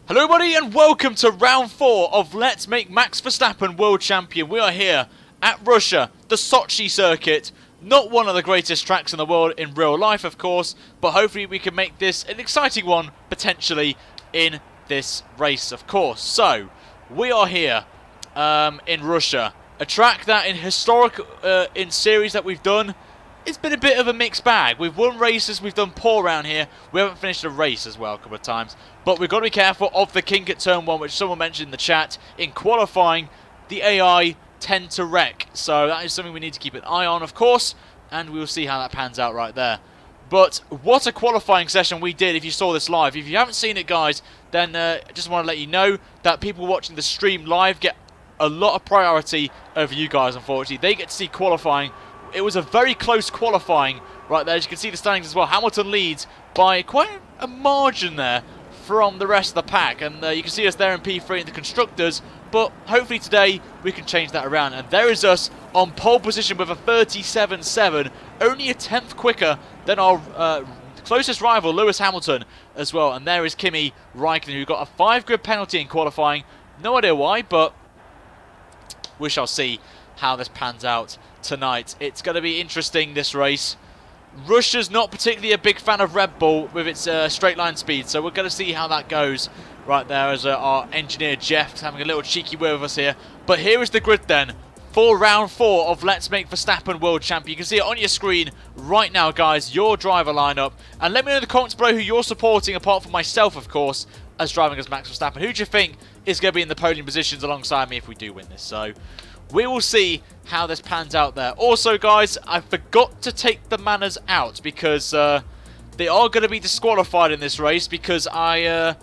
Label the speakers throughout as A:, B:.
A: Hello everybody and welcome to round 4 of Let's Make Max Verstappen World Champion. We are here at Russia, the Sochi circuit. Not one of the greatest tracks in the world in real life, of course, but hopefully we can make this an exciting one, potentially, in this race, of course. So, we are here in Russia. A track that in series that we've done, it's been a bit of a mixed bag. We've won races, we've done poor around here. We haven't finished a race as well a couple of times. But we've got to be careful of the kink at turn 1, which someone mentioned in the chat. In qualifying, the AI tend to wreck. So that is something we need to keep an eye on, of course. And we'll see how that pans out right there. But what a qualifying session we did if you saw this live. If you haven't seen it, guys, then I just want to let you know that people watching the stream live get a lot of priority over you guys, unfortunately. They get to see qualifying. It was a very close qualifying right there. As you can see the standings as well. Hamilton leads by quite a margin there from the rest of the pack. And you can see us there in P3 in the Constructors. But hopefully today we can change that around. And there is us on pole position with a 37.7. Only a tenth quicker than our closest rival, Lewis Hamilton, as well. And there is Kimi Räikkönen, who got a 5-grid penalty in qualifying. No idea why, but we shall see how this pans out tonight. It's going to be interesting, this race. Russia's not particularly a big fan of Red Bull with its straight line speed, so we're going to see how that goes right there as our engineer Jeff is having a little cheeky word with us here. But here is the grid then for round 4 of Let's Make Verstappen World Champion. You can see it on your screen right now, guys, your driver lineup. And let me know in the comments below who you're supporting, apart from myself, of course, as driving as Max Verstappen. Who do you think is going to be in the podium positions alongside me if we do win this? So we will see how this pans out there. Also, guys, I forgot to take the manners out because they are going to be disqualified in this race because I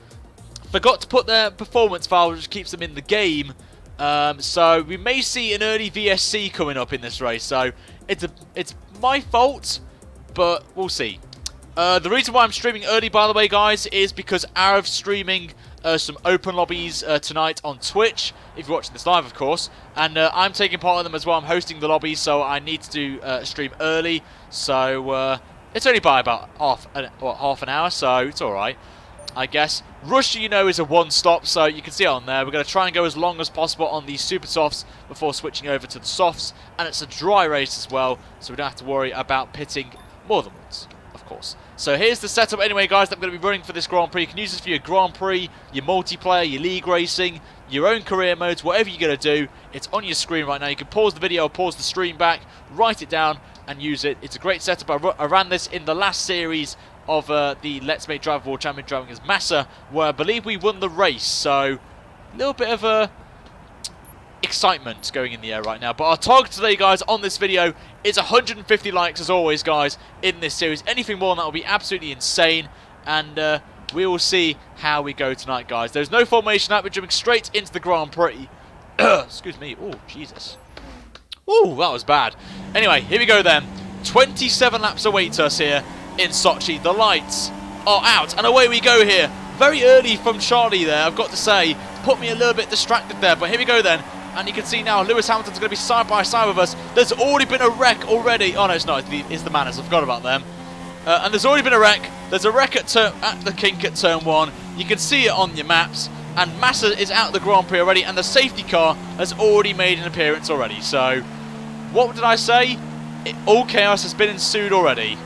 A: forgot to put their performance file, which keeps them in the game. So we may see an early VSC coming up in this race. So it's my fault, but we'll see. The reason why I'm streaming early, by the way, guys, is because Ariv's streaming some open lobbies tonight on Twitch, if you're watching this live, of course. And I'm taking part in them as well. I'm hosting the lobbies, so I need to do stream early. So it's only by about half an hour, so it's alright, I guess. Russia, you know, is a one-stop, so you can see it on there. We're going to try and go as long as possible on these super softs before switching over to the softs. And it's a dry race as well, so we don't have to worry about pitting more than once, of course. So here's the setup anyway, guys, that I'm going to be running for this Grand Prix. You can use this for your Grand Prix, your multiplayer, your league racing, your own career modes, whatever you're going to do. It's on your screen right now. You can pause the video, pause the stream back, write it down and use it. It's a great setup. I ran this in the last series of the Let's Make Drive World Champion driving as Massa, where I believe we won the race. So a little bit of excitement going in the air right now. But our target today, guys, on this video is 150 likes as always, guys, in this series. Anything more than that will be absolutely insane. And we will see how we go tonight, guys. There's no formation up. We're jumping straight into the Grand Prix. Excuse me. Oh, Jesus. Oh, that was bad. Anyway, here we go then. 27 laps await us here in Sochi. The lights are out, and away we go here. Very early from Charlie there, I've got to say. Put me a little bit distracted there, but here we go then. And you can see now Lewis Hamilton's going to be side by side with us. There's already been a wreck already. Oh, no, it's not. It's the manners. I forgot about them. And there's already been a wreck. There's a wreck at the kink at turn 1. You can see it on your maps. And Massa is out of the Grand Prix already. And the safety car has already made an appearance already. So, what did I say? All chaos has been ensued already.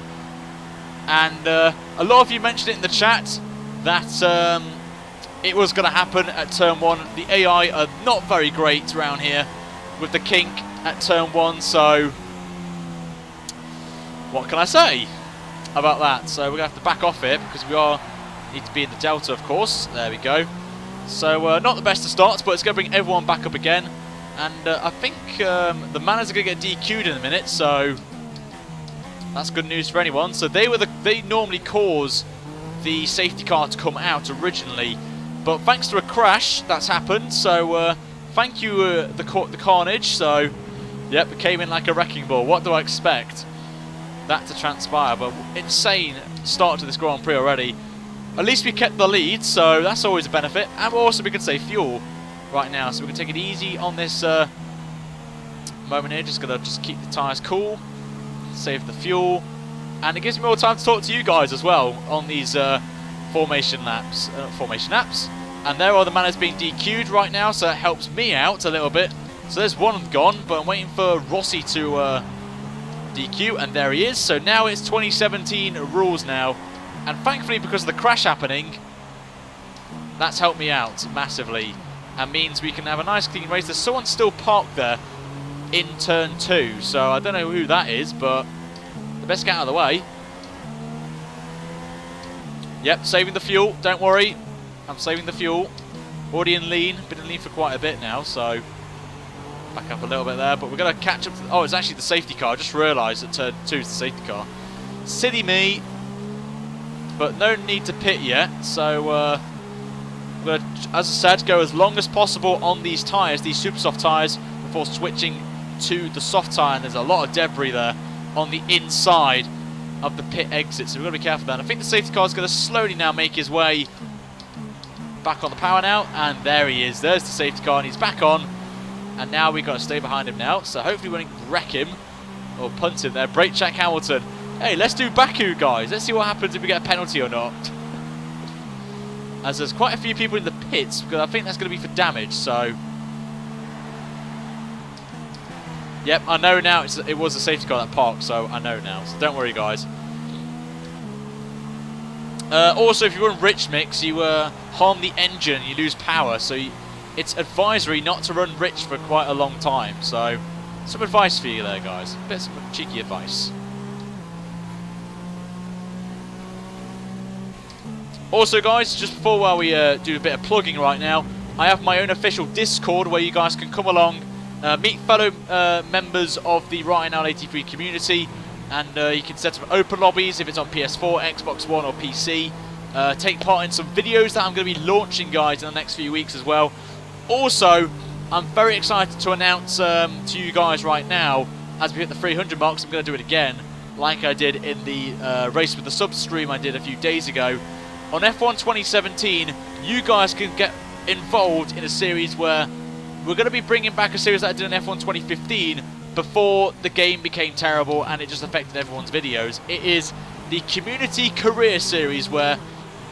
A: And a lot of you mentioned it in the chat that it was going to happen at turn 1. The AI are not very great around here with the kink at turn 1, so what can I say about that? So we're going to have to back off here because we need to be in the delta, of course. There we go. So not the best of starts, but it's going to bring everyone back up again. And I think the manners are going to get DQ'd in a minute, so that's good news for anyone. So they normally cause the safety car to come out originally. But thanks to a crash, that's happened. So thank you, the carnage. So, yep, it came in like a wrecking ball. What do I expect that to transpire? But insane start to this Grand Prix already. At least we kept the lead, so that's always a benefit. And also we can save fuel right now. So we can take it easy on this moment here. Just going to keep the tyres cool. Save the fuel. And it gives me more time to talk to you guys as well on these formation laps. And their other man is being DQ'd right now, so that helps me out a little bit. So there's one gone, but I'm waiting for Rossi to DQ, and there he is. So now it's 2017 rules now. And thankfully, because of the crash happening, that's helped me out massively. And means we can have a nice clean race. There's someone still parked there in turn 2. So I don't know who that is, but the best get out of the way. Yep, saving the fuel. Don't worry. I'm saving the fuel. Already in lean. Been in lean for quite a bit now, so back up a little bit there. But we're going to catch up. Oh, it's actually the safety car. I just realised that turn 2 is the safety car. Silly me. But no need to pit yet. So we're going to, as I said, go as long as possible on these tyres, these super soft tyres, before switching to the soft tyre. And there's a lot of debris there on the inside of the pit exit. So we've got to be careful there. And I think the safety car is going to slowly now make his way back on the power now, and there he is. There's the safety car, and he's back on. And now we've got to stay behind him now. So hopefully we won't wreck him or punt him there. Brake check Hamilton. Hey, let's do Baku, guys. Let's see what happens if we get a penalty or not. As there's quite a few people in the pits, because I think that's going to be for damage. So, yep, I know now. It was a safety car that parked, so I know now. So don't worry, guys. Also, if you run rich mix, you harm the engine, you lose power, so it's advisory not to run rich for quite a long time. So, some advice for you there, guys. A bit of cheeky advice. Also, guys, just before while we do a bit of plugging right now, I have my own official Discord where you guys can come along, meet fellow members of the Right Now 83 community. And you can set up open lobbies if it's on PS4, Xbox One or PC. Take part in some videos that I'm going to be launching, guys, in the next few weeks as well. Also, I'm very excited to announce to you guys right now, as we hit the 300 marks, I'm going to do it again, like I did in the Race with the Subs stream I did a few days ago. On F1 2017, you guys can get involved in a series where we're going to be bringing back a series that I did in F1 2015, before the game became terrible and it just affected everyone's videos. It is the Community Career Series, where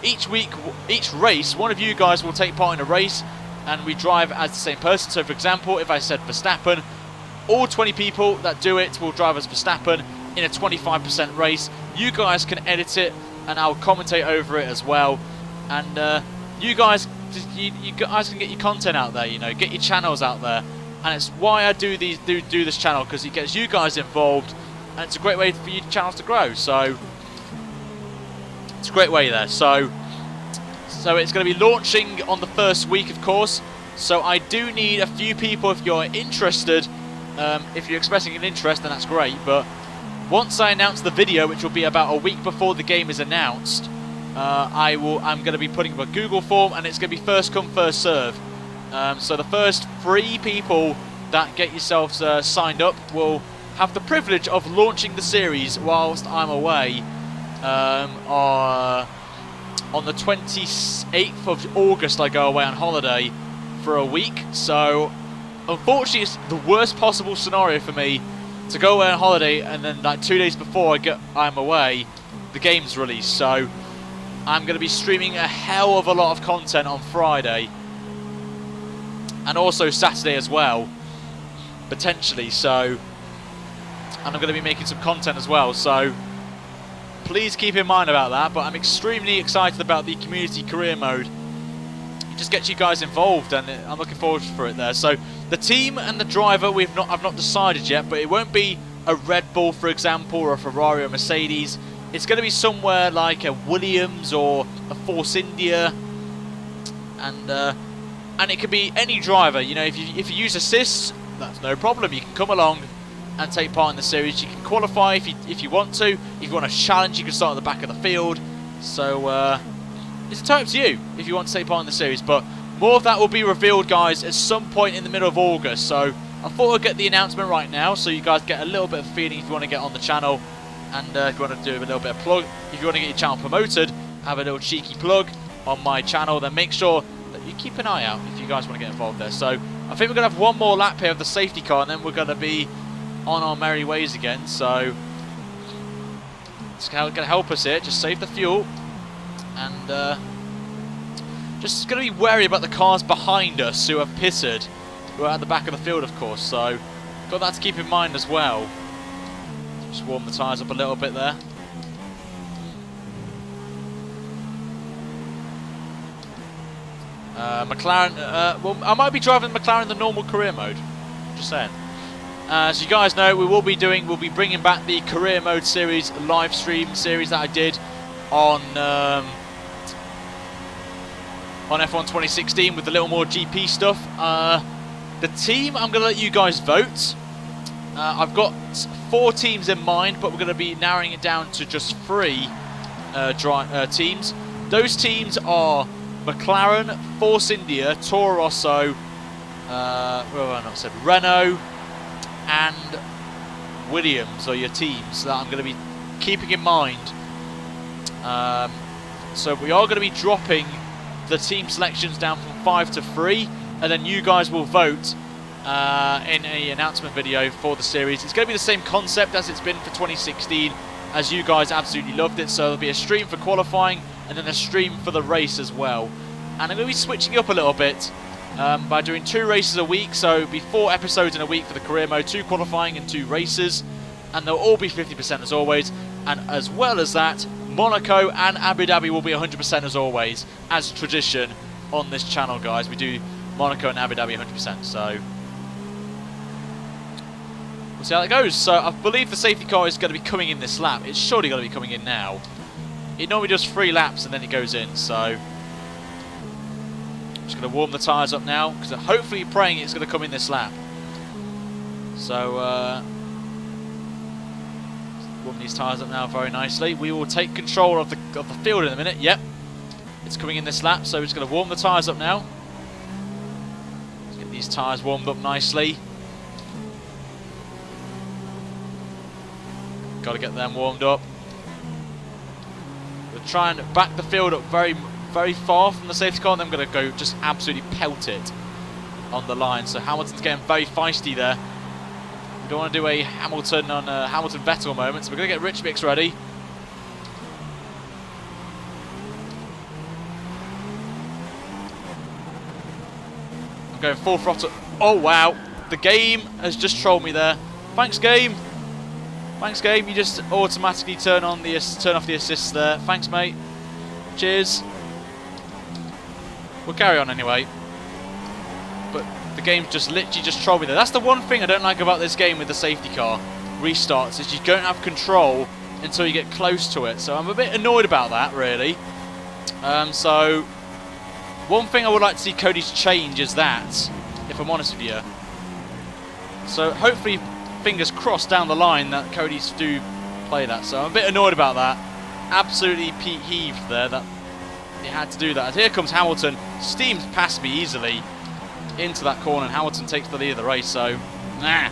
A: each week, each race, one of you guys will take part in a race and we drive as the same person. So for example, if I said Verstappen, all 20 people that do it will drive as Verstappen in a 25% race. You guys can edit it and I'll commentate over it as well. And you guys can get your content out there, you know, get your channels out there. And it's why I do this channel, because it gets you guys involved, and it's a great way for your channels to grow. So it's a great way there. So it's going to be launching on the first week, of course. So I do need a few people if you're interested. If you're expressing an interest, then that's great. But once I announce the video, which will be about a week before the game is announced, I'm going to be putting up a Google form, and it's going to be first come, first serve. So the first 3 people that get yourselves signed up will have the privilege of launching the series whilst I'm away on the 28th of August. I go away on holiday for a week. So unfortunately, it's the worst possible scenario for me to go away on holiday and then like 2 days before I'm away, the game's released. So I'm going to be streaming a hell of a lot of content on Friday. And also Saturday as well, potentially. So, and I'm going to be making some content as well. So, please keep in mind about that. But I'm extremely excited about the community career mode. It just gets you guys involved, and I'm looking forward for it there. So, the team and the driver I've not decided yet, but it won't be a Red Bull, for example, or a Ferrari or Mercedes. It's going to be somewhere like a Williams or a Force India, and it could be any driver. You know, if you use assists, that's no problem. You can come along and take part in the series. You can qualify if you want to. If you want a challenge, you can start at the back of the field. So it's entirely up to you if you want to take part in the series. But more of that will be revealed, guys, at some point in the middle of August. So I thought I'd get the announcement right now, so you guys get a little bit of feeling if you want to get on the channel, and if you want to do a little bit of plug. If you want to get your channel promoted, have a little cheeky plug on my channel, then make sure that you keep an eye out if you guys want to get involved there. So I think we're going to have one more lap here of the safety car, and then we're going to be on our merry ways again. So it's going to help us here. Just save the fuel, and Just going to be wary about the cars behind us who have pitted, who are at the back of the field, of course. So, got that to keep in mind as well. Just warm the tyres up a little bit there. McLaren, well, I might be driving the McLaren in the normal career mode. Just saying. As you guys know, we'll be bringing back the career mode series, live stream series that I did on F1 2016 with a little more GP stuff. The team, I'm going to let you guys vote. I've got 4 teams in mind, but we're going to be narrowing it down to just 3 teams. Those teams are McLaren, Force India, Toro Rosso, Renault, and Williams are your teams that I'm going to be keeping in mind. So we are going to be dropping the team selections down from 5 to 3, and then you guys will vote in an announcement video for the series. It's going to be the same concept as it's been for 2016, as you guys absolutely loved it. So there'll be a stream for qualifying and then a stream for the race as well. And I'm going to be switching up a little bit by doing 2 races a week. So it'll be 4 episodes in a week for the career mode, 2 qualifying and 2 races, and they'll all be 50% as always. And as well as that, Monaco and Abu Dhabi will be 100% as always, as tradition on this channel, guys. We do Monaco and Abu Dhabi 100%, so we'll see how that goes. So I believe the safety car is going to be coming in this lap. It's surely going to be coming in now. It normally does 3 laps and then it goes in, so I'm just going to warm the tyres up now, because hopefully praying it's going to come in this lap. So warm these tyres up now very nicely. We will take control of the field in a minute. Yep, it's coming in this lap, so we're just going to warm the tyres up now. Let's get these tyres warmed up nicely. Got to get them warmed up. We're trying to back the field up very, very far from the safety car, and then I'm going to go just absolutely pelt it on the line. So Hamilton's getting very feisty there. We don't want to do a Hamilton on Hamilton-Vettel moment, so we're going to get Rich Mix ready. I'm going full throttle. Oh wow, the game has just trolled me there. Thanks, game. Thanks, game. You just automatically turn off the assists there. Thanks, mate. Cheers. We'll carry on anyway. But the game's just literally just trolled me there. That's the one thing I don't like about this game with the safety car restarts, is you don't have control until you get close to it. So I'm a bit annoyed about that, really. So one thing I would like to see Cody's change is that, if I'm honest with you. So hopefully, fingers crossed down the line that Cody's do play that. So I'm a bit annoyed about that. Absolutely heaved there that he had to do that. As here comes Hamilton, steams past me easily into that corner, and Hamilton takes the lead of the race. So nah,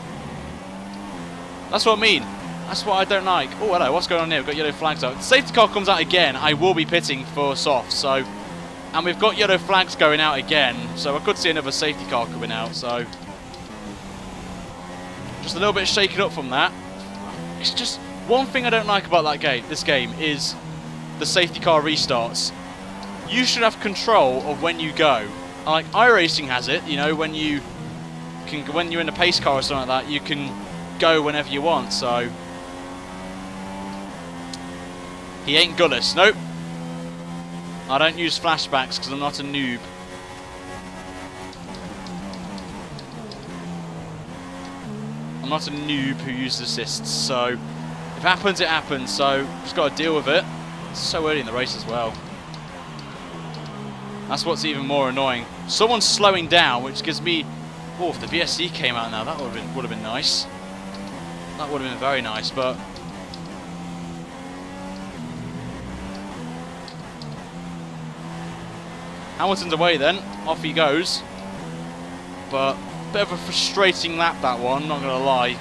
A: that's what I mean. That's what I don't like. Oh, hello, what's going on here? We've got yellow flags out. If the safety car comes out again, I will be pitting for softs. So, and we've got yellow flags going out again, so I could see another safety car coming out. So just a little bit shaken up from that. It's just one thing I don't like about this game is the safety car restarts. You should have control of when you go. Like iRacing has it, you know, when you're in a pace car or something like that, you can go whenever you want. So he ain't Gullis. Nope. I don't use flashbacks because I'm not a noob. I'm not a noob who uses assists, so if it happens, it happens. So just got to deal with it. It's so early in the race as well. That's what's even more annoying. Someone's slowing down, which gives me. Oh, if the VSC came out now, that would have been nice. That would have been very nice, but Hamilton's away then. Off he goes. But bit of a frustrating lap, that one, not going to lie.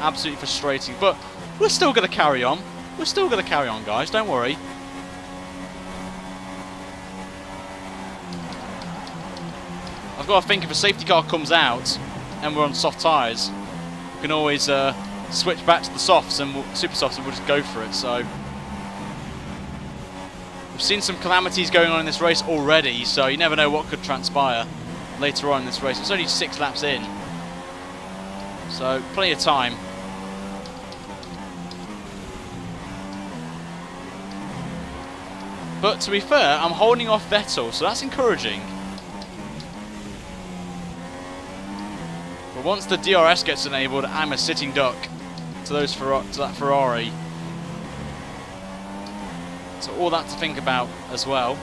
A: Absolutely frustrating. But we're still going to carry on. We're still going to carry on, guys. Don't worry. I've got to think, if a safety car comes out and we're on soft tyres, we can always switch back to the softs and super softs, and we'll just go for it. So We've seen some calamities going on in this race already, so you never know what could transpire later on in this race. It's only 6 laps in, so plenty of time. But to be fair, I'm holding off Vettel, so that's encouraging. But once the DRS gets enabled, I'm a sitting duck to that Ferrari. So all that to think about as well.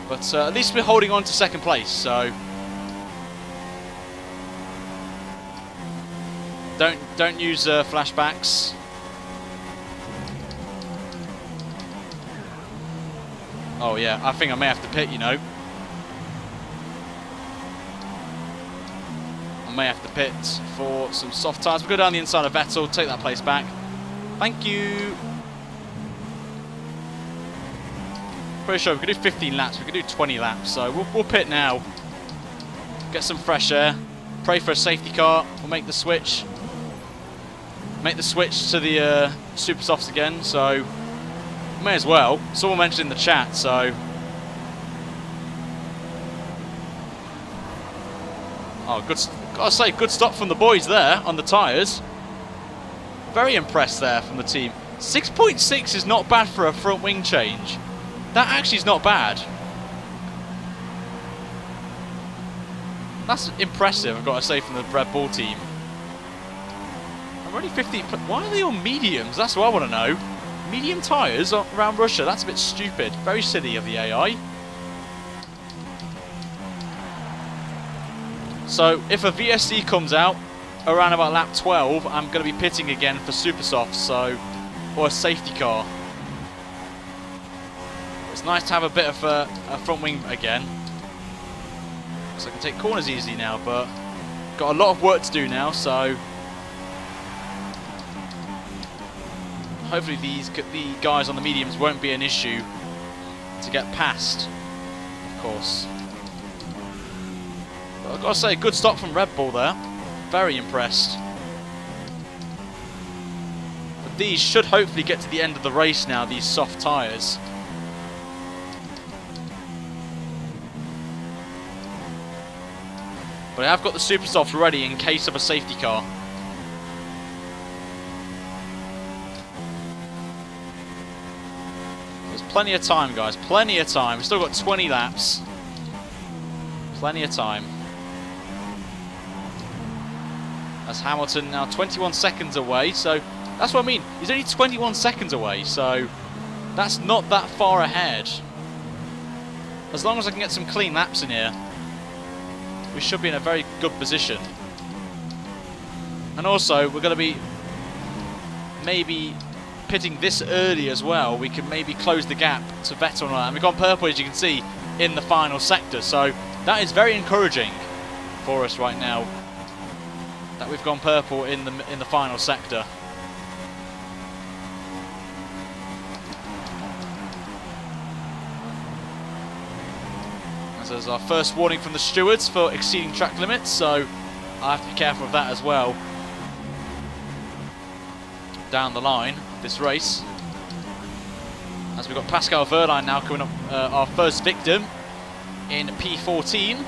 A: But at least we're holding on to second place, so don't use flashbacks. Oh yeah, I think I may have to pit, you know. I may have to pit for some soft tyres. We'll go down the inside of Vettel, take that place back. Thank you. Pretty sure we could do 15 laps, we could do 20 laps, so we'll pit now. Get some fresh air. Pray for a safety car. We'll make the switch. Make the switch to the super softs again, so may as well. Someone mentioned in the chat, so oh, good. Gotta say, good stop from the boys there on the tyres. Very impressed there from the team. 6.6 is not bad for a front wing change. That actually is not bad. That's impressive, I've got to say, from the Red Bull team. I'm already 15. Why are they on mediums? That's what I want to know. Medium tyres around Russia. That's a bit stupid. Very silly of the AI. So if a VSC comes out around about lap 12, I'm going to be pitting again for super softs, so, or a safety car. It's nice to have a bit of a front wing again, so I can take corners easily now, but got a lot of work to do now, so hopefully the guys on the mediums won't be an issue to get past, of course. But I've got to say, good stop from Red Bull there. Very impressed. But these should hopefully get to the end of the race now, these soft tyres. But I have got the super softs ready in case of a safety car. There's plenty of time, guys. Plenty of time. We've still got 20 laps. Plenty of time. As Hamilton now 21 seconds away, so that's what I mean. He's only 21 seconds away, so that's not that far ahead. As long as I can get some clean laps in here, we should be in a very good position. And also, we're going to be maybe pitting this early as well. We can maybe close the gap to Vettel, and we've gone purple, as you can see, in the final sector. So that is very encouraging for us right now, that we've gone purple in the final sector. This is our first warning from the stewards for exceeding track limits, so I have to be careful of that as well down the line of this race. As we've got Pascal Wehrlein now coming up, our first victim in P14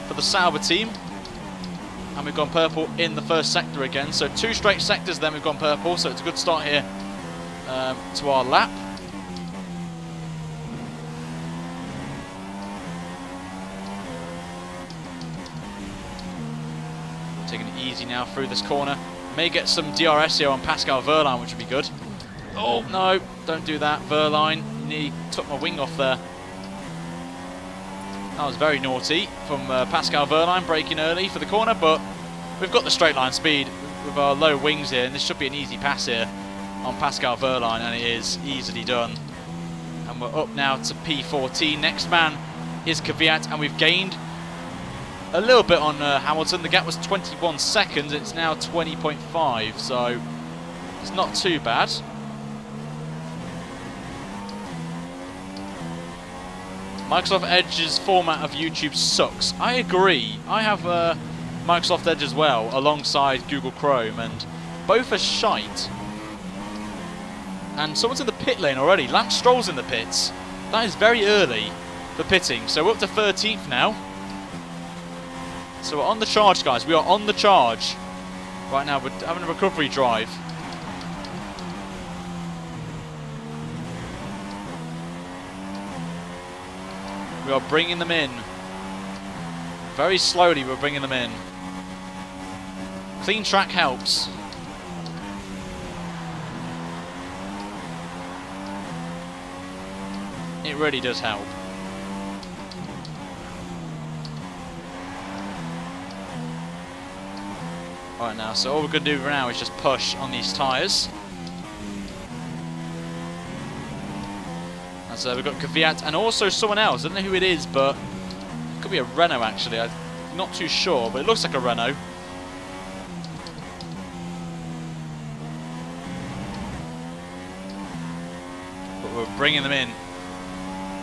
A: for the Sauber team. And we've gone purple in the first sector again. So 2 straight sectors then we've gone purple, so it's a good start here to our lap. Taking it easy now through this corner. May get some DRS here on Pascal Wehrlein, which would be good. Oh, no, don't do that, Wehrlein. He took my wing off there. That was very naughty from Pascal Wehrlein, braking early for the corner, but we've got the straight line speed with our low wings here, and this should be an easy pass here on Pascal Wehrlein, and it is easily done. And we're up now to P14. Next man is Kvyat, and we've gained a little bit on Hamilton. The gap was 21 seconds, it's now 20.5, so it's not too bad. Microsoft Edge's format of YouTube sucks. I agree. I have Microsoft Edge as well, alongside Google Chrome, and both are shite. And someone's in the pit lane already. Lance Stroll's in the pits. That is very early for pitting. So we're up to 13th now. So we're on the charge, guys. We are on the charge. Right now, we're having a recovery drive. We are bringing them in. Very slowly, we're bringing them in. Clean track helps. It really does help. Right now, so all we're going to do now is just push on these tyres. And so we've got Kvyat and also someone else. I don't know who it is, but it could be a Renault actually. I'm not too sure, but it looks like a Renault. But we're bringing them in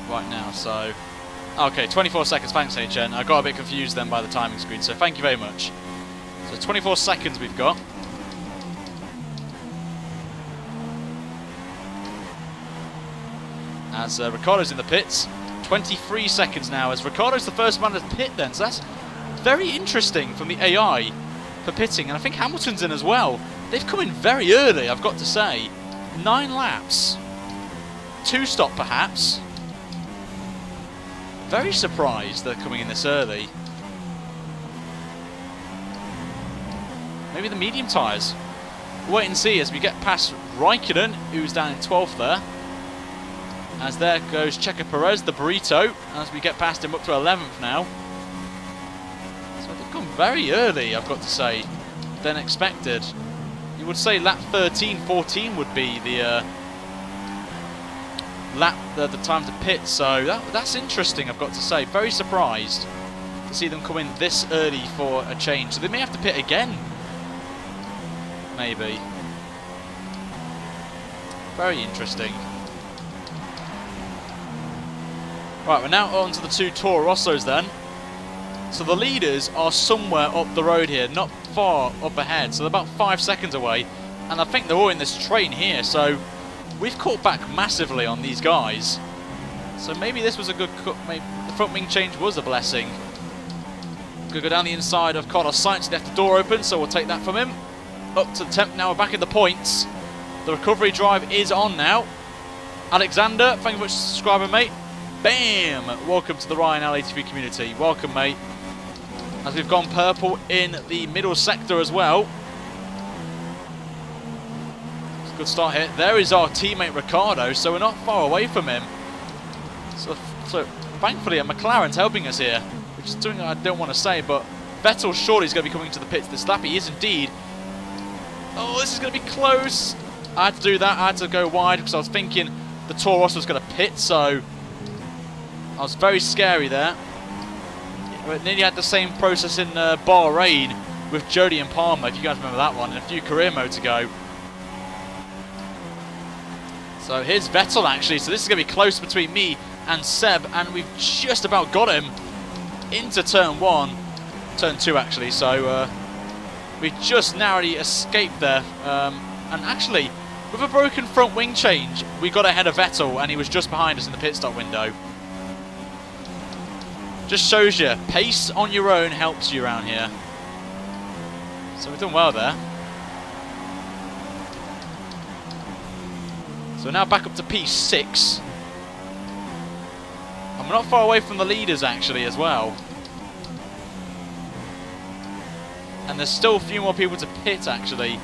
A: right now, so... Okay, 24 seconds, thanks HN. I got a bit confused then by the timing screen, so thank you very much. So 24 seconds we've got. As Ricciardo's in the pits. 23 seconds now as Ricciardo's the first man to pit then. So that's very interesting from the AI for pitting. And I think Hamilton's in as well. They've come in very early, I've got to say. 9 laps. 2 stop perhaps. Very surprised they're coming in this early. Maybe the medium tyres. We'll wait and see as we get past Raikkonen, who's down in 12th there. As there goes Checo Perez, the burrito, as we get past him up to 11th now. So they've come very early, I've got to say, than expected. You would say lap 13, 14 would be the the time to pit, so that's interesting, I've got to say. Very surprised to see them come in this early for a change. So they may have to pit again. Maybe. Very interesting. Right, we're now on to the 2 Toro Rossos then. So the leaders are somewhere up the road here, not far up ahead. So they're about 5 seconds away. And I think they're all in this train here. So we've caught back massively on these guys. So maybe this was a good... Maybe the front wing change was a blessing. Gonna go down the inside of Carlos Sainz. He left the door open, so we'll take that from him. Up to the 10th now, we're back in the points. The recovery drive is on now. Alexander, thank you very much for subscribing, mate. Bam! Welcome to the Ryan L83 community. Welcome, mate. As we've gone purple in the middle sector as well. It's a good start here. There is our teammate Ricciardo, so we're not far away from him. So thankfully, a McLaren's helping us here, which is something I don't want to say, but Vettel surely is going to be coming to the pits this lap. He is indeed. Oh, this is going to be close. I had to do that. I had to go wide because I was thinking the Toro Rosso was going to pit, so I was very scary there. We nearly had the same process in Bahrain with Jody and Palmer, if you guys remember that one, and a few career modes ago. So here's Vettel actually, so this is going to be close between me and Seb, and we've just about got him into turn 1, turn 2 actually, so we just narrowly escaped there. And actually, with a broken front wing change, we got ahead of Vettel, and he was just behind us in the pit stop window. Just shows you, pace on your own helps you around here. So we've done well there. So we're now back up to P6. And we're not far away from the leaders actually as well. And there's still a few more people to pit actually,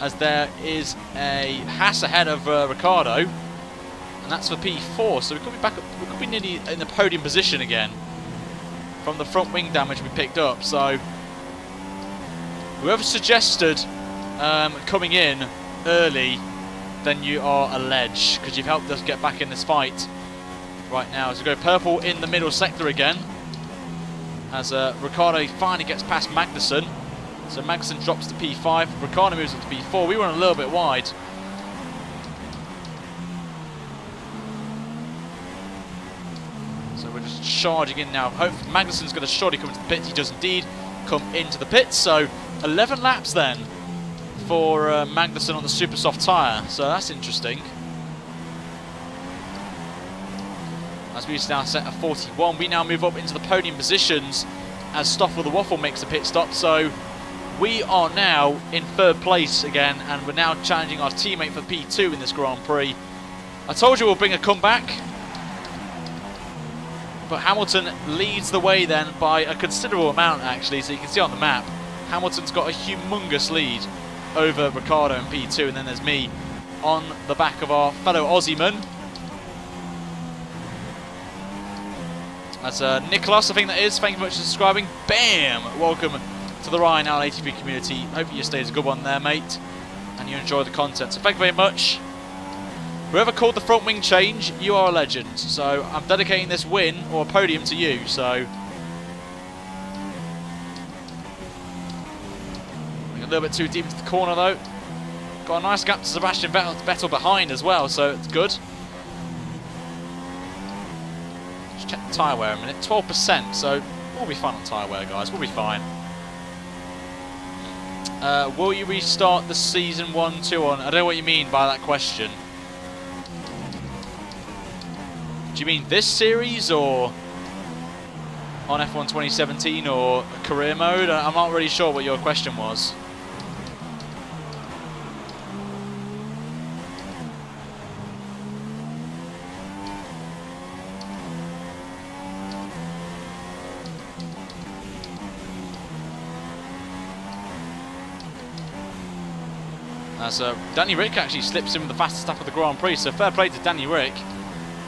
A: as there is a Haas ahead of Ricciardo, and that's for P4. So we could be back up, we could be nearly in the podium position again from the front wing damage we picked up. So whoever suggested coming in early, then you are a ledge, because you've helped us get back in this fight right now. As we go purple in the middle sector again, as Ricciardo finally gets past Magnussen. So Magnussen drops to P5, Ricciardo moves up to P4. We went a little bit wide. So we're just charging in now. Hopefully Magnussen's going to surely come into the pits. He does indeed come into the pits. So 11 laps then for Magnussen on the super soft tyre. So that's interesting. As we now set at 41, we now move up into the podium positions as Stoffel the Waffle makes a pit stop. So we are now in third place again, and we're now challenging our teammate for P2 in this Grand Prix. I told you we'll bring a comeback, but Hamilton leads the way then by a considerable amount actually, so you can see on the map Hamilton's got a humongous lead over Ricciardo in P2, and then there's me on the back of our fellow Aussieman. That's Nicholas, I think that is. Thank you very much for subscribing. Bam! Welcome to the Ryan ATV community. Hope your stay is a good one there, mate, and you enjoy the content. So thank you very much. Whoever called the front wing change, you are a legend. So I'm dedicating this win or podium to you. So a little bit too deep into the corner though. Got a nice gap to Sebastian Vettel behind as well, so it's good. Just check the tyre wear a minute. 12%, so we'll be fine on tyre wear, guys. We'll be fine. Will you restart the season 1, 2 on? I don't know what you mean by that question. Do you mean this series or on F1 2017 or career mode? I'm not really sure what your question was. So Danny Rick actually slips in with the fastest lap of the Grand Prix, so fair play to Danny Rick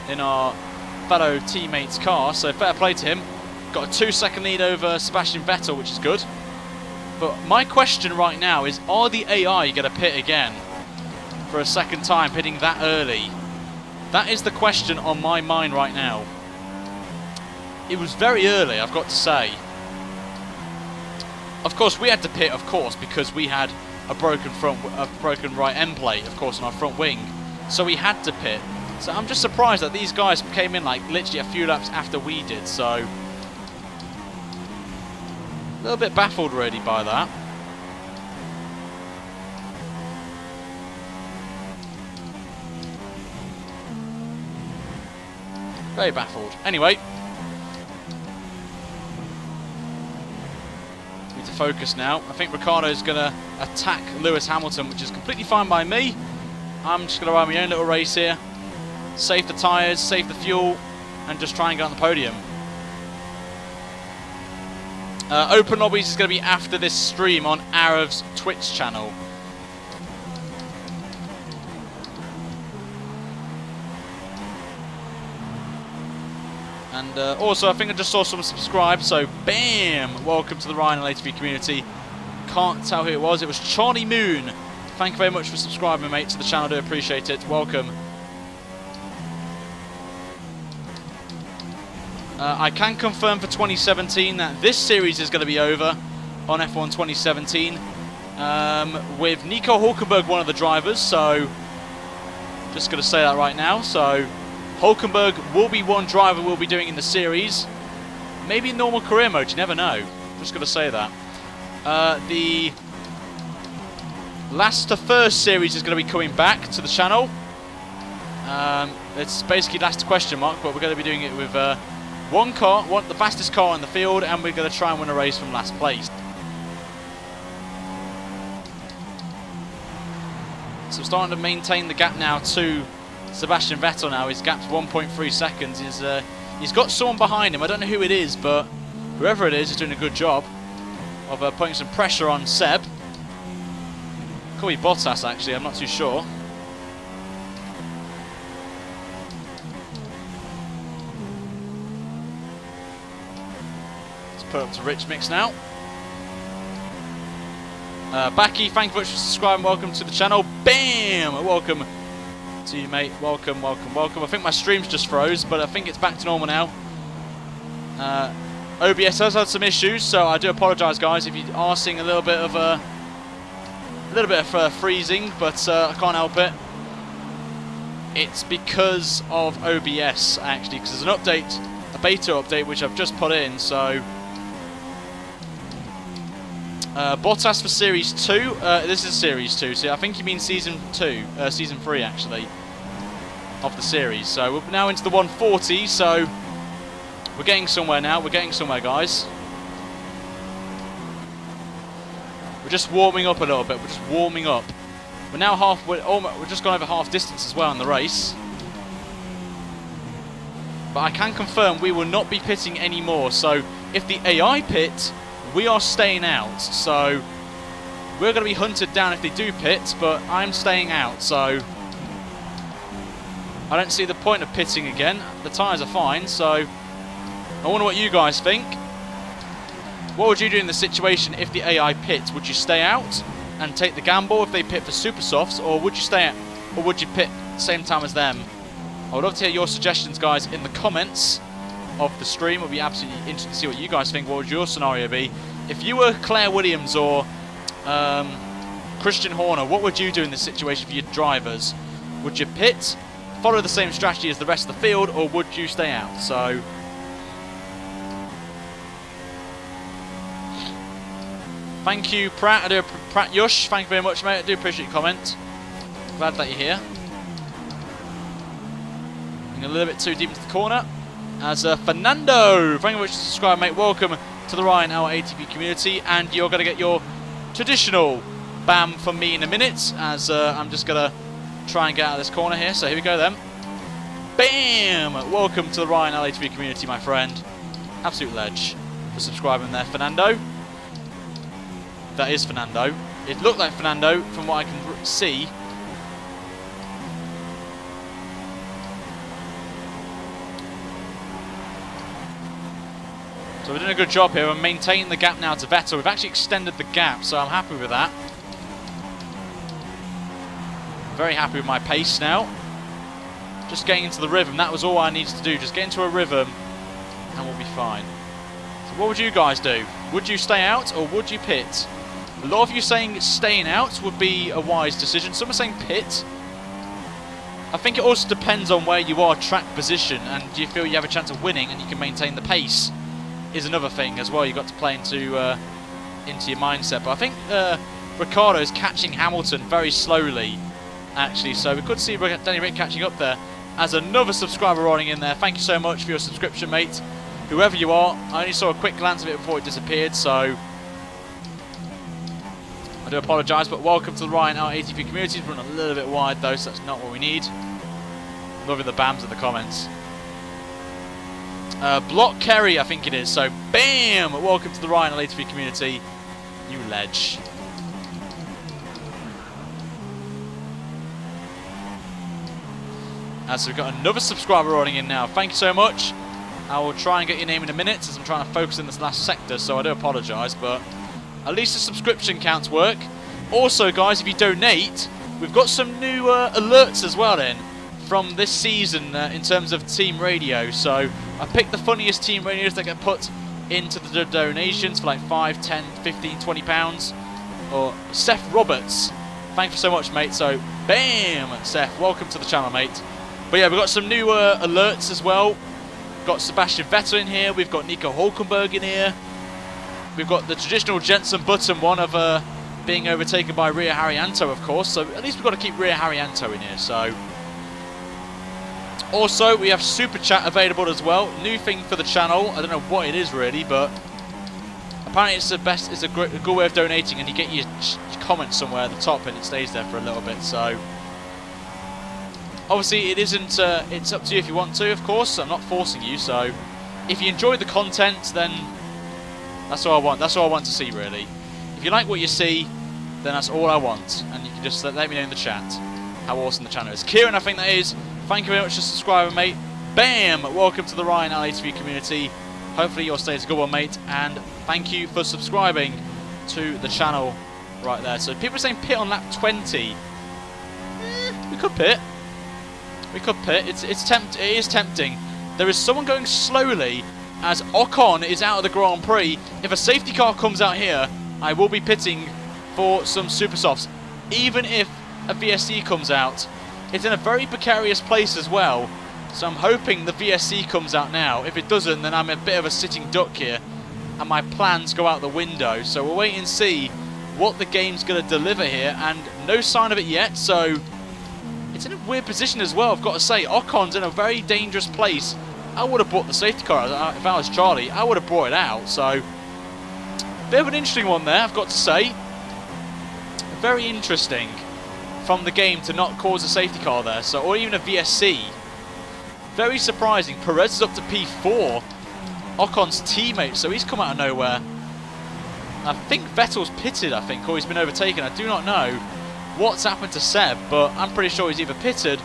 A: in our fellow teammate's car, so fair play to him. Got a 2-second lead over Sebastian Vettel, which is good. But my question right now is, are the AI going to pit again for a second time, pitting that early? That is the question on my mind right now. It was very early, I've got to say. Of course, we had to pit, of course, because we had a broken right end plate, of course, on our front wing. So we had to pit. So I'm just surprised that these guys came in like literally a few laps after we did. So a little bit baffled really by that. Very baffled. Anyway. Need to focus now. I think Ricciardo's going to attack Lewis Hamilton, which is completely fine by me. I'm just going to ride my own little race here. Save the tyres, save the fuel, and just try and get on the podium. Open Lobbies is going to be after this stream on Arav's Twitch channel. And also, I think I just saw someone subscribe, so bam! Welcome to the Ryan and ATV community. Can't tell who it was. It was Charlie Moon. Thank you very much for subscribing, mate, to the channel. I do appreciate it. Welcome. I can confirm for 2017 that this series is going to be over on F1 2017 with Nico Hulkenberg one of the drivers, so just going to say that right now. So Hulkenberg will be one driver we'll be doing in the series. Maybe in normal career mode, you never know. Just going to say that. The last to first series is going to be coming back to the channel. It's basically last to question mark, but we're going to be doing it with one car, the fastest car in the field, and we're going to try and win a race from last place. So we're starting to maintain the gap now to Sebastian Vettel now. His gap's 1.3 seconds. He's got someone behind him. I don't know who it is, but whoever it is doing a good job of putting some pressure on Seb. Could be Bottas, actually. I'm not too sure. Put up to Rich Mix now. Backy, thank you very much for subscribing. Welcome to the channel. Bam! Welcome to you, mate. Welcome, welcome, welcome. I think my stream's just froze, but I think it's back to normal now. OBS has had some issues, so I do apologise, guys, if you are seeing a little bit of freezing, but I can't help it. It's because of OBS, actually, because there's an update, a beta update, which I've just put in, so Bottas for Series 2. This is Series 2, so I think you mean Season 2, Season 3 actually. of the series. So we're now into the 140, so we're getting somewhere now. We're getting somewhere, guys. We're just warming up a little bit. We're just warming up. We're now we're just gone over half distance as well in the race. But I can confirm we will not be pitting anymore. So if the AI pit, we are staying out. So we're going to be hunted down if they do pit, but I'm staying out. So I don't see the point of pitting again. The tyres are fine, so I wonder what you guys think. What would you do in the situation if the AI pits? Would you stay out and take the gamble if they pit for super softs, or would you stay out, or would you pit same time as them? I would love to hear your suggestions, guys, in the comments of the stream. It would be absolutely interesting to see what you guys think. What would your scenario be? If you were Claire Williams or Christian Horner, what would you do in this situation for your drivers? Would you pit, follow the same strategy as the rest of the field, or would you stay out? So thank you, Pratt. Pratt Yush, thank you very much, mate. I do appreciate your comment. Glad that you're here. Going a little bit too deep into the corner. As Fernando, thank you very much for subscribing, mate. Welcome to the Ryan, our ATV community, and you're going to get your traditional bam from me in a minute, as I'm just going to try and get out of this corner here. So here we go then. Bam! Welcome to the Ryan, our ATV community, my friend. Absolute ledge for subscribing there, Fernando. That is Fernando. It looked like Fernando from what I can see. So we're doing a good job here. We're maintaining the gap now to Vettel. We've actually extended the gap, so I'm happy with that. Very happy with my pace now. Just getting into the rhythm. That was all I needed to do. Just get into a rhythm and we'll be fine. So what would you guys do? Would you stay out or would you pit? A lot of you saying staying out would be a wise decision. Some are saying pit. I think it also depends on where you are track position, and do you feel you have a chance of winning and you can maintain the pace is another thing as well. You've got to play into your mindset. But I think Ricciardo is catching Hamilton very slowly, actually. So we could see Danny Rick catching up there. As another subscriber rolling in there. Thank you so much for your subscription, mate. Whoever you are, I only saw a quick glance of it before it disappeared, so I do apologise, but welcome to the Ryan, our ATV community. It's run a little bit wide though, so that's not what we need. Loving the bams in the comments. Block Kerry, I think it is. So, bam! Welcome to the Ryan, our ATV community. You ledge. So we've got another subscriber rolling in now. Thank you so much. I will try and get your name in a minute, as I'm trying to focus in this last sector, so I do apologise, but at least the subscription counts work. Also, guys, if you donate, we've got some new alerts as well in from this season in terms of team radio. So I picked the funniest team radios that get put into the donations for like 5, 10, 15, 20 pounds. Or Seth Roberts, thank you so much, mate. So bam, Seth, welcome to the channel, mate. But yeah, we've got some new alerts as well. We've got Sebastian Vettel in here. We've got Nico Hulkenberg in here. We've got the traditional Jenson Button one of being overtaken by Ria Haryanto, of course. So at least we've got to keep Ria Haryanto in here. So also, we have Super Chat available as well. New thing for the channel. I don't know what it is really, but apparently it's the best. It's a good way of donating, and you get your comment somewhere at the top, and it stays there for a little bit. So obviously, it isn't. It's up to you if you want to, of course. I'm not forcing you. So if you enjoy the content, then that's all I want. That's all I want to see, really. If you like what you see, then that's all I want, and you can just let me know in the chat how awesome the channel is. Kieran, I think that is. Thank you very much for subscribing, mate. Bam! Welcome to the Ryan LATV community. Hopefully your stay is a good one, mate. And thank you for subscribing to the channel right there. So people are saying pit on lap 20. We could pit. We could pit. It is tempting. There is someone going slowly as Ocon is out of the Grand Prix. If a safety car comes out here, I will be pitting for some super softs. Even if a VSC comes out, it's in a very precarious place as well. So I'm hoping the VSC comes out now. If it doesn't, then I'm a bit of a sitting duck here, and my plans go out the window. So we'll wait and see what the game's going to deliver here, and no sign of it yet. So It's in a weird position as well, I've got to say. Ocon's in a very dangerous place. I would have brought the safety car. If I was Charlie, I would have brought it out. So, bit of an interesting one there, I've got to say. Very interesting from the game to not cause a safety car there. So, or even a VSC. Very surprising. Perez is up to P4. Ocon's teammate, so he's come out of nowhere. I think Vettel's pitted, or he's been overtaken. I do not know what's happened to Seb, but I'm pretty sure he's either pitted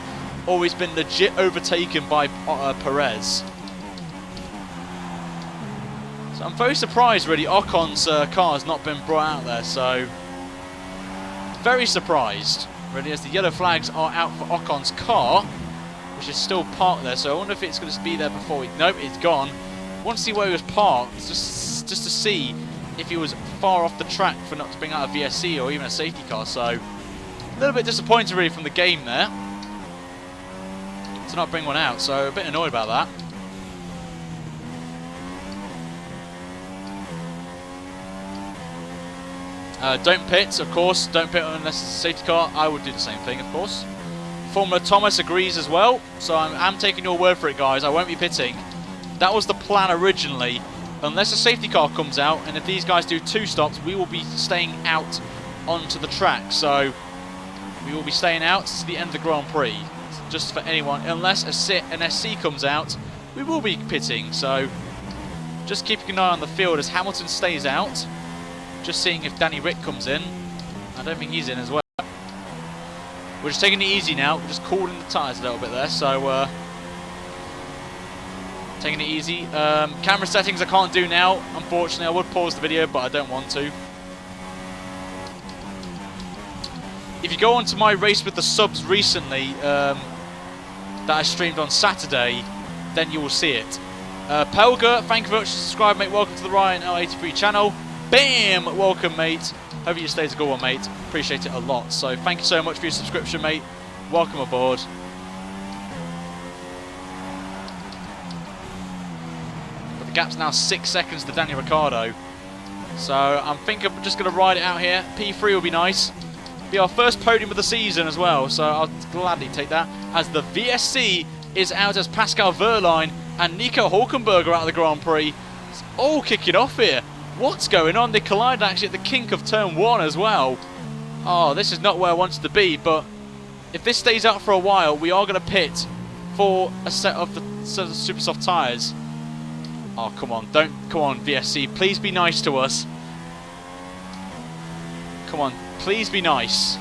A: or he's been legit overtaken by Perez. So I'm very surprised, really, Ocon's car has not been brought out there, so very surprised, really, as the yellow flags are out for Ocon's car, which is still parked there, so I wonder if it's going to be there before we... Nope, it's gone. I want to see where he was parked, just to see if he was far off the track for not to bring out a VSC or even a safety car, so a little bit disappointed, really, from the game there to not bring one out, so a bit annoyed about that. Don't pit, of course. Don't pit unless it's a safety car. I would do the same thing, of course. Formula Thomas agrees as well, so I'm taking your word for it, guys. I won't be pitting. That was the plan originally. Unless a safety car comes out, and if these guys do 2 stops, we will be staying out onto the track. So we will be staying out to the end of the Grand Prix. Just for anyone, unless an SC comes out, we will be pitting. So just keeping an eye on the field as Hamilton stays out. Just seeing if Danny Rick comes in. I don't think he's in as well. We're just taking it easy now. We're just cooling the tyres a little bit there. So taking it easy. Camera settings I can't do now. Unfortunately, I would pause the video, but I don't want to. If you go onto my race with the subs recently, that I streamed on Saturday, then you will see it. Pelga, thank you very much for subscribing, mate. Welcome to the Ryan L83 channel. Bam! Welcome, mate. Hope you stay a good one, mate. Appreciate it a lot. So thank you so much for your subscription, mate. Welcome aboard. But the gap's now 6 seconds to Daniel Ricciardo. So I'm thinking I'm just going to ride it out here. P3 will be nice. Be our first podium of the season as well, so I'll gladly take that. As the VSC is out as Pascal Wehrlein and Nico Hulkenberg are out of the Grand Prix. It's all kicking off here. What's going on? They collided actually at the kink of turn 1 as well. Oh, this is not where I wanted to be, but if this stays out for a while, we are going to pit for a set of the super soft tyres. Oh, come on. Come on, VSC. Please be nice to us. Come on. Please be nice.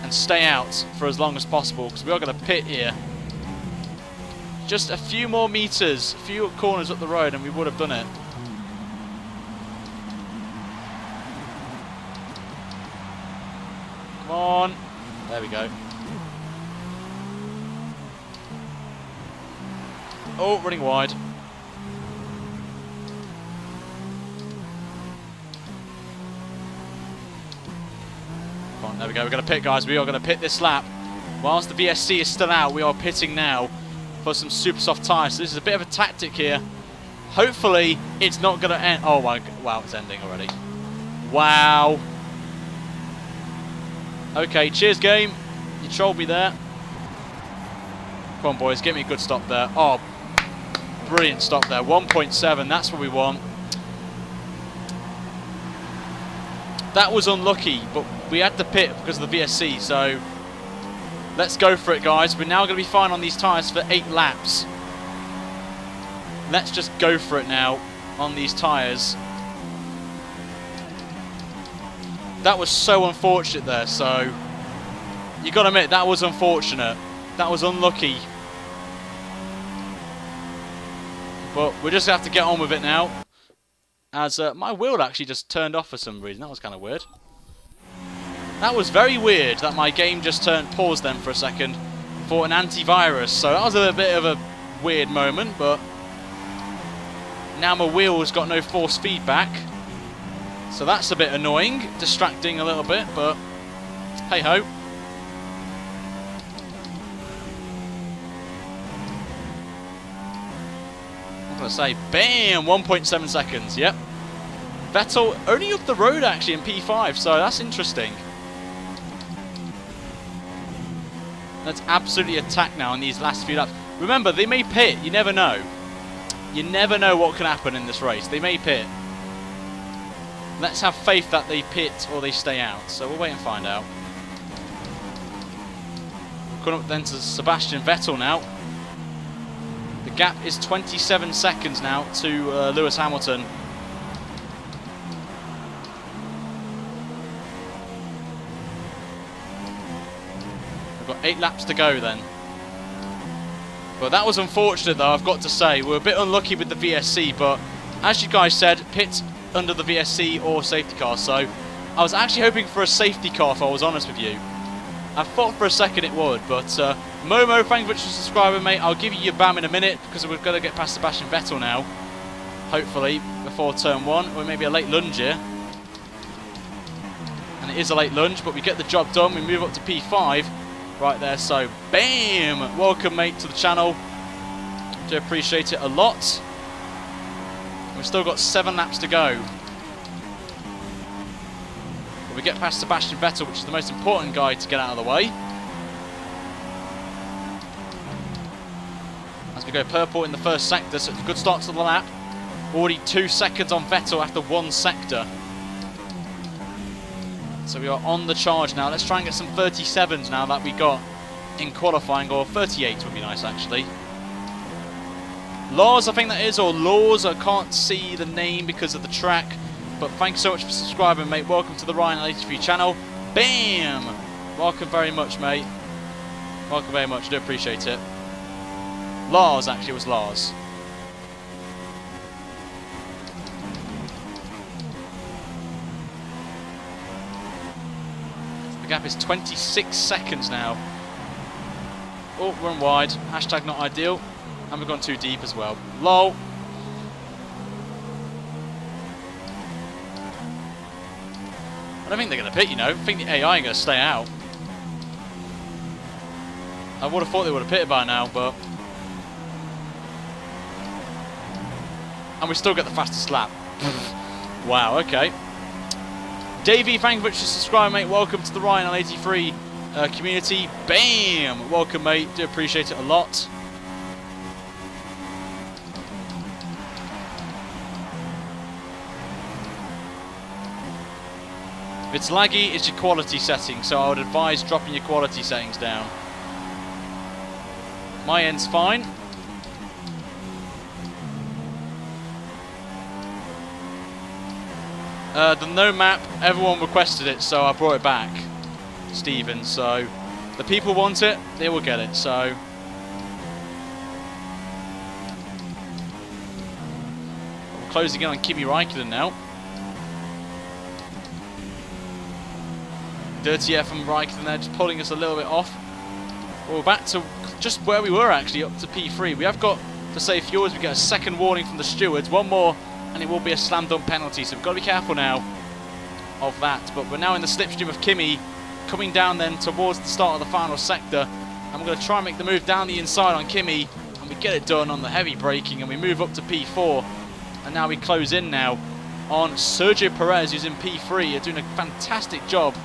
A: And stay out for as long as possible, because we are going to pit here. Just a few more meters, a few corners up the road, and we would have done it. Come on. There we go. Oh, running wide. Come on, there we go. We're going to pit, guys. We are going to pit this lap. Whilst the VSC is still out, we are pitting now for some super soft tyres. So this is a bit of a tactic here. Hopefully, it's not going to end. Oh, my God. Wow, it's ending already. Wow. Okay, cheers, game. You trolled me there. Come on, boys. Get me a good stop there. Oh, brilliant stop there. 1.7. That's what we want. That was unlucky, but we had to pit because of the VSC, so let's go for it, guys. We're now going to be fine on these tyres for 8 laps. Let's just go for it now on these tyres. That was so unfortunate there, so you got to admit, that was unfortunate. That was unlucky. But we're just going to have to get on with it now. As my wheel actually just turned off for some reason. That was kind of weird. That was very weird that my game just paused then for a second for an antivirus. So that was a bit of a weird moment, but now my wheel's got no force feedback. So that's a bit annoying, distracting a little bit, but hey ho. I'm going to say, bam, 1.7 seconds, yep. Vettel only up the road actually in P5, so that's interesting. Let's absolutely attack now in these last few laps. Remember, they may pit. You never know. You never know what can happen in this race. They may pit. Let's have faith that they pit or they stay out. So we'll wait and find out. Coming up then to Sebastian Vettel now. The gap is 27 seconds now to Lewis Hamilton. We've got 8 laps to go then. But that was unfortunate though, I've got to say. We were a bit unlucky with the VSC, but as you guys said, pit under the VSC or safety car. So I was actually hoping for a safety car, if I was honest with you. I thought for a second it would, but Momo, thank you for subscribing, mate. I'll give you your BAM in a minute because we've got to get past Sebastian Vettel now. Hopefully, before turn 1, or maybe a late lunge here. And it is a late lunge, but we get the job done. We move up to P5 right there. So, bam! Welcome, mate, to the channel. Do appreciate it a lot. We've still got 7 laps to go. We get past Sebastian Vettel, which is the most important guy to get out of the way. As we go purple in the first sector, so it's a good start to the lap. Already 2 seconds on Vettel after 1 sector. So we are on the charge now. Let's try and get some 37s now that we got in qualifying, or 38 would be nice actually. Laws, I think that is, or Laws, I can't see the name because of the track. But thanks so much for subscribing, mate. Welcome to the Ryan83 channel. Bam! Welcome very much, mate. Welcome very much. I do appreciate it. Lars, actually, it was Lars. The gap is 26 seconds now. Oh, run wide. Hashtag not ideal. And we've gone too deep as well. Lol. I don't think they're going to pit, you know. I think the AI are going to stay out. I would have thought they would have pitted by now, but... And we still get the fastest lap. Wow, okay. Davey, thank you for subscribing, mate. Welcome to the Ryan83 community. Bam! Welcome, mate. Do appreciate it a lot. If it's laggy, it's your quality setting, so I would advise dropping your quality settings down. My end's fine. The no map, everyone requested it, so I brought it back, Stephen. So the people want it, they will get it. So we're closing in on Kimi Räikkönen now. Dirty F from Raikkonen there, just pulling us a little bit off. Well, we're back to just where we were actually, up to P3. We have got to save fuel as we get a second warning from the stewards. One more and it will be a slam dunk penalty, so we've got to be careful now of that. But we're now in the slipstream of Kimi, coming down then towards the start of the final sector. And we're going to try and make the move down the inside on Kimi, and we get it done on the heavy braking, and we move up to P4. And now we close in now on Sergio Perez, who's in P3. You're doing a fantastic job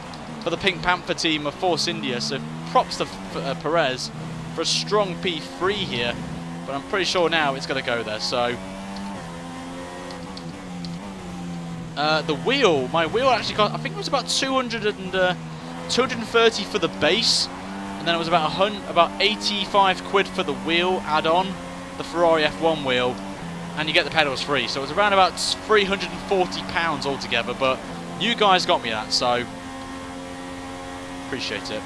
A: for the Pink Panther team of Force India, so props to Perez for a strong P3 here, but I'm pretty sure now it's going to go there. So the wheel, my wheel actually got, I think it was about 230 for the base, and then it was about 85 quid for the wheel add-on, the Ferrari F1 wheel, and you get the pedals free, so it was around about £340 altogether, but you guys got me that, so appreciate it.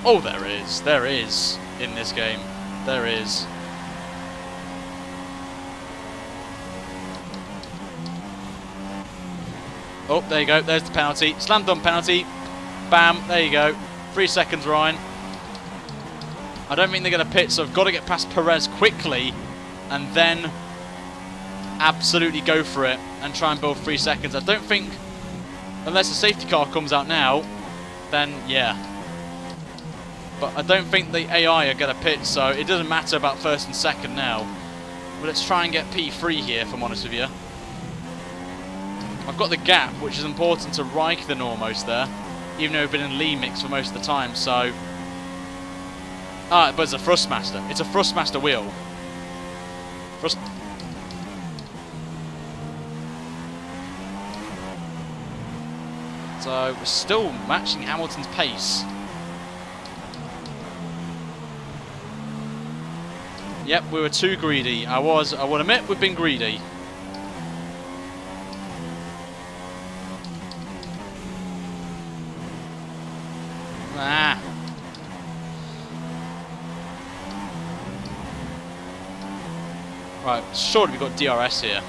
A: Oh, there is in this game, there is. Oh, there you go, there's the penalty, slam dunk penalty, bam, there you go, 3 seconds, Ryan. I don't think they're going to pit, so I've got to get past Perez quickly, and then absolutely go for it and try and build 3 seconds. I don't think, unless the safety car comes out now, then yeah. But I don't think the AI are going to pit, so it doesn't matter about first and second now. But let's try and get P3 here, if I'm honest with you. I've got the gap, which is important to Raikkonen almost there, even though we've been in lean mix for most of the time, so... but it's a Thrustmaster. It's a Thrustmaster wheel. So we're still matching Hamilton's pace. Yep, we were too greedy. I will admit, we've been greedy. Ah. Right, surely we've got DRS here.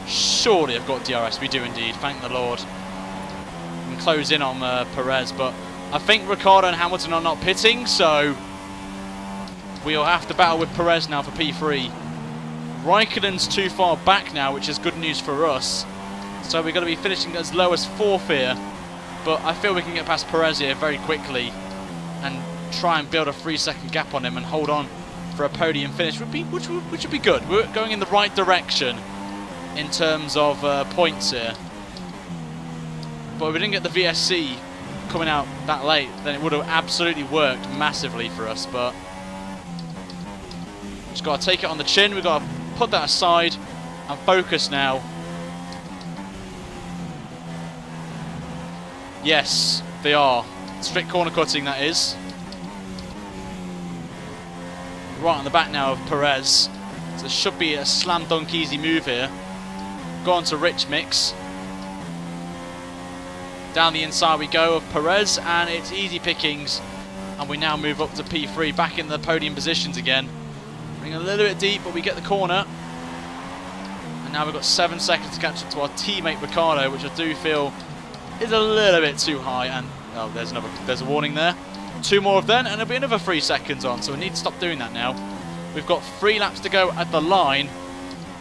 A: Surely I've got DRS. We do indeed, thank the Lord. We can close in on Perez, but I think Ricciardo and Hamilton are not pitting, so we'll have to battle with Perez now for P3. Raikkonen's too far back now, which is good news for us. So we're going to be finishing as low as 4th here. But I feel we can get past Perez here very quickly and try and build a 3-second gap on him and hold on for a podium finish, which would be good. We're going in the right direction in terms of points here. But if we didn't get the VSC coming out that late, then it would have absolutely worked massively for us. But just got to take it on the chin. We've got to put that aside and focus now. Yes, they are. Strict corner cutting, that is. Right on the back now of Perez. So it should be a slam dunk easy move here. Go on to Rich Mix. Down the inside we go of Perez, and it's easy pickings. And we now move up to P3, back in the podium positions again. Running a little bit deep, but we get the corner. And now we've got 7 seconds to catch up to our teammate Ricciardo, which I do feel is a little bit too high. And oh, there's a warning there. 2 more of them, and it'll be another 3 seconds on, so we need to stop doing that now. We've got 3 laps to go at the line.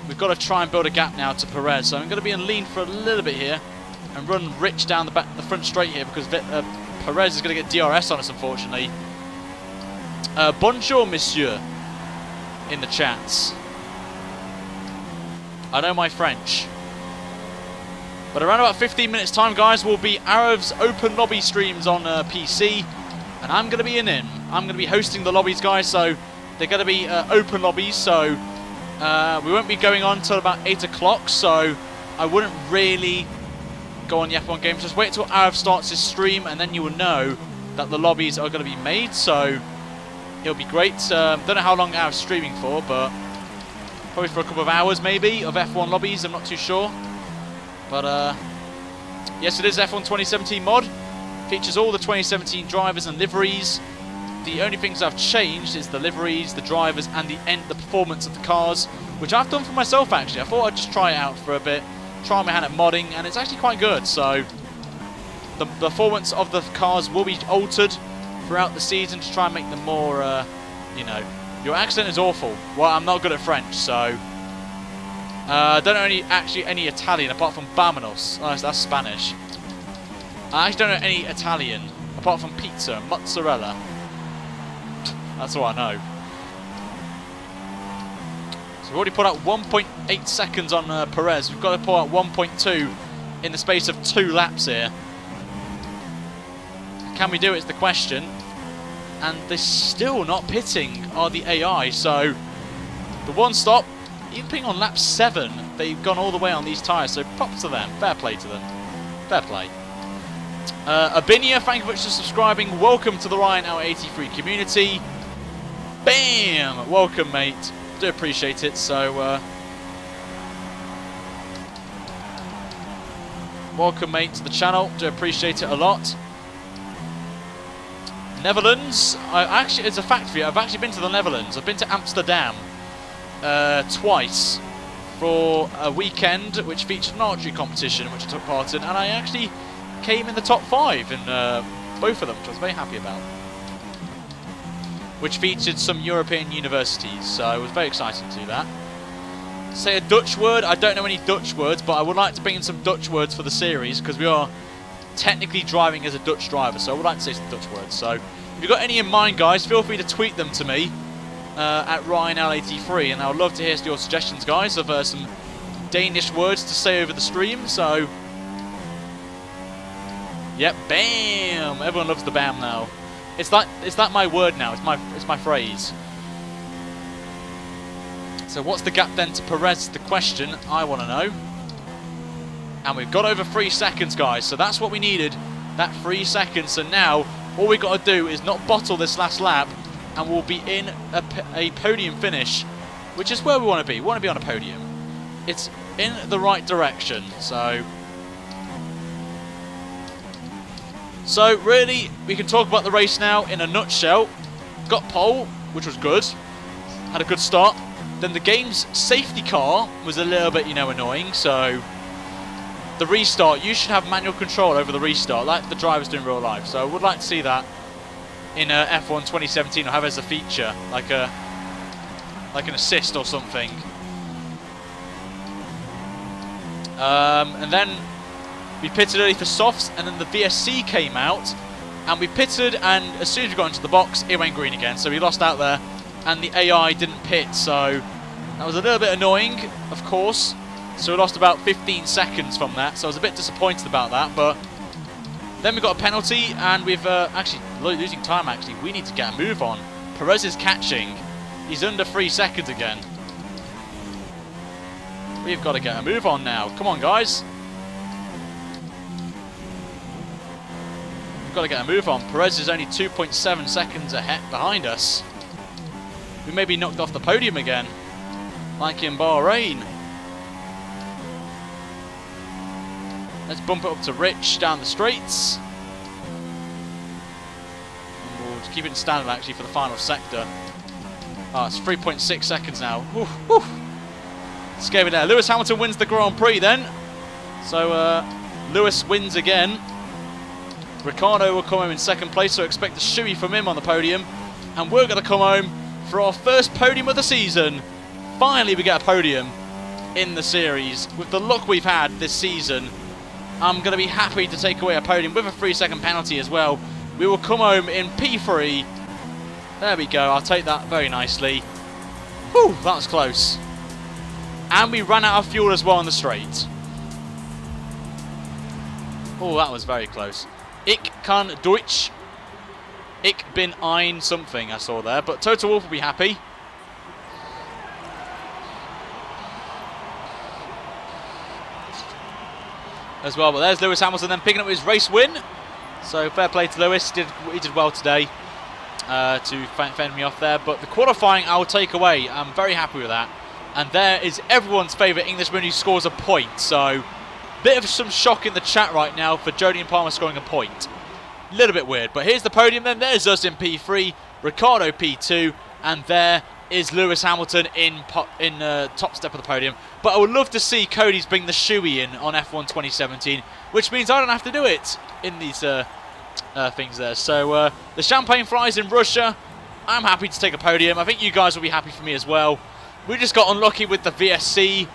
A: We've got to try and build a gap now to Perez, so I'm going to be in lean for a little bit here and run Rich down the front straight here, because Perez is going to get DRS on us, unfortunately. Bonjour, monsieur, in the chats. I know my French. But around about 15 minutes time, guys, will be Arav's open lobby streams on PC. And I'm going to be in him. I'm going to be hosting the lobbies, guys, so they're going to be open lobbies, so we won't be going on until about 8 o'clock, so I wouldn't really go on the F1 games. Just wait till Arav starts his stream, and then you will know that the lobbies are going to be made, so it'll be great. Don't know how long Arav's streaming for, but probably for a couple of hours, maybe, of F1 lobbies. I'm not too sure. But, yes, it is F1 2017 mod. Features all the 2017 drivers and liveries. The only things I've changed is the liveries, the drivers, and the performance of the cars, which I've done for myself, actually. I thought I'd just try it out for a bit, try my hand at modding, and it's actually quite good. So the performance of the cars will be altered throughout the season to try and make them more, you know. Your accent is awful. Well, I'm not good at French, so I don't know any Italian apart from Vamonos. Oh, that's Spanish. I actually don't know any Italian apart from pizza and mozzarella. That's all I know. So we've already put out 1.8 seconds on Perez. We've got to pull out 1.2 in the space of 2 laps here. Can we do it is the question. And they're still not pitting, are the AI. So the one stop, even being on lap 7, they've gone all the way on these tyres. So props to them. Fair play to them. Fair play. Abinia, thank you very much for subscribing. Welcome to the Ryan Hour 83 community. Bam! Welcome, mate. Do appreciate it. So, welcome, mate, to the channel. Do appreciate it a lot. Netherlands. It's a fact for you. I've actually been to the Netherlands. I've been to Amsterdam twice for a weekend which featured an archery competition, which I took part in, and I actually came in the top 5 in both of them, which I was very happy about. Which featured some European universities, so I was very excited to do that. Say a Dutch word. I don't know any Dutch words, but I would like to bring in some Dutch words for the series, because we are technically driving as a Dutch driver, so I would like to say some Dutch words. So if you've got any in mind, guys, feel free to tweet them to me at RyanL83, and I would love to hear your suggestions, guys, of some Danish words to say over the stream. So Yep, bam! Everyone loves the bam now. It's that my word now. It's my phrase. So what's the gap then to Perez? The question I want to know. And we've got over 3 seconds, guys. So that's what we needed. That 3 seconds. So now all we've got to do is not bottle this last lap, and we'll be in a podium finish, which is where we want to be. We want to be on a podium. It's in the right direction. So really, we can talk about the race now in a nutshell. Got pole, which was good. Had a good start. Then the game's safety car was a little bit, annoying. So the restart, you should have manual control over the restart, like the drivers do in real life. So I would like to see that in F1 2017, or have it as a feature, like an assist or something. And then we pitted early for softs, and then the VSC came out, and we pitted, and as soon as we got into the box, it went green again. So we lost out there, and the AI didn't pit, so that was a little bit annoying, of course. So we lost about 15 seconds from that, so I was a bit disappointed about that. But then we got a penalty, and we've actually losing time. Actually, we need to get a move on. Perez is catching; he's under 3 seconds again. We've got to get a move on now. Come on, guys. We've got to get a move on. Perez is only 2.7 seconds ahead behind us. We may be knocked off the podium again, like in Bahrain. Let's bump it up to Rich down the straights. And we'll keep it standard actually for the final sector. Oh, it's 3.6 seconds now. Woo, woo. Scary there. Lewis Hamilton wins the Grand Prix then. So Lewis wins again. Ricciardo will come home in second place, so expect a shoey from him on the podium. And we're going to come home for our first podium of the season. Finally we get a podium in the series. With the luck we've had this season, I'm going to be happy to take away a podium with a 3-second penalty as well. We will come home in P3. There we go. I'll take that very nicely. Whew, that was close. And we ran out of fuel as well on the straight. Oh, that was very close. Ich kann Deutsch. Ich bin ein something I saw there. But Toto Wolff will be happy. As well, but there's Lewis Hamilton then picking up his race win. So fair play to Lewis. He did well today to fend me off there. But the qualifying I will take away. I'm very happy with that. And there is everyone's favourite Englishman who scores a point. So bit of some shock in the chat right now for Jody and Palmer scoring a point. A little bit weird. But here's the podium then. There's us in P3. Ricciardo P2. And there is Lewis Hamilton in top step of the podium. But I would love to see Cody's bring the shoey in on F1 2017, which means I don't have to do it in these things there. So the champagne flies in Russia. I'm happy to take a podium. I think you guys will be happy for me as well. We just got unlucky with the VSC.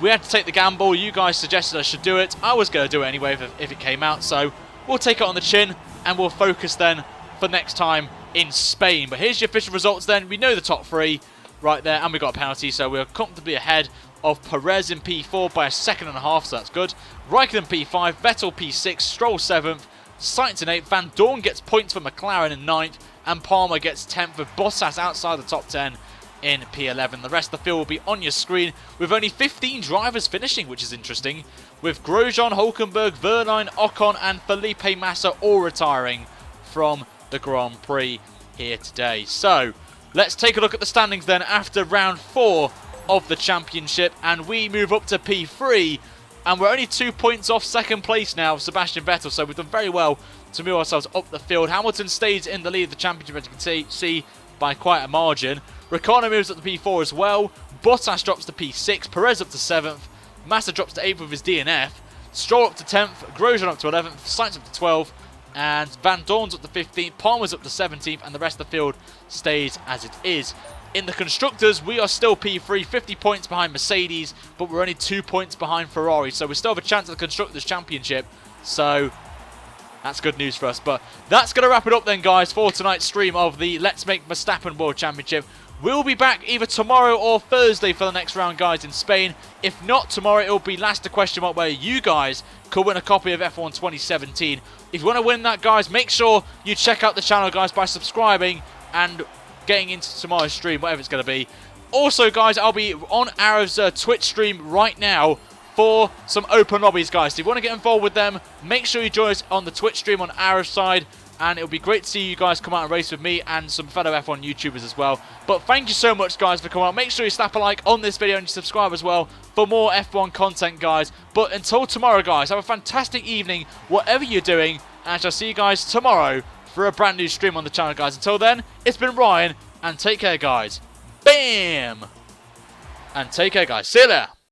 A: We had to take the gamble. You guys suggested I should do it. I was going to do it anyway if it came out. So we'll take it on the chin and we'll focus then for next time in Spain. But here's your official results then. We know the top 3 right there, and we got a penalty, so we're comfortably ahead of Perez in P4 by 1.5 seconds, so that's good. Raikkonen P5, Vettel P6, Stroll 7th, Sainz in 8th, Van Dorn gets points for McLaren in 9th, and Palmer gets 10th with Bottas outside the top 10 in P11. The rest of the field will be on your screen with only 15 drivers finishing, which is interesting, with Grosjean, Hulkenberg, Verline, Ocon and Felipe Massa all retiring from the Grand Prix here today. So let's take a look at the standings then after round 4 of the championship, and we move up to P3, and we're only 2 points off second place now of Sebastian Vettel, so we've done very well to move ourselves up the field. Hamilton stays in the lead of the championship, as you can see by quite a margin. Ricciardo moves up to P4 as well. Bottas drops to P6, Perez up to 7th, Massa drops to 8th with his DNF, Stroll up to 10th, Grosjean up to 11th, Sainz up to 12th, and Van Dorn's up to 15th, Palmer's up to 17th, and the rest of the field stays as it is. In the Constructors, we are still P3, 50 points behind Mercedes, but we're only 2 points behind Ferrari, so we still have a chance at the Constructors' Championship, so that's good news for us. But that's going to wrap it up then, guys, for tonight's stream of the Let's Make Verstappen World Championship. We'll be back either tomorrow or Thursday for the next round, guys, in Spain. If not tomorrow, it will be Last Question Mark, where you guys could win a copy of F1 2017. If you want to win that, guys, make sure you check out the channel, guys, by subscribing and getting into tomorrow's stream, whatever it's going to be. Also, guys, I'll be on Arrow's Twitch stream right now for some open lobbies, guys. So if you want to get involved with them, make sure you join us on the Twitch stream on Arrow's side. And it'll be great to see you guys come out and race with me and some fellow F1 YouTubers as well. But thank you so much, guys, for coming out. Make sure you slap a like on this video and you subscribe as well for more F1 content, guys. But until tomorrow, guys, have a fantastic evening, whatever you're doing. And I shall see you guys tomorrow for a brand new stream on the channel, guys. Until then, it's been Ryan, and take care, guys. Bam! And take care, guys. See you later.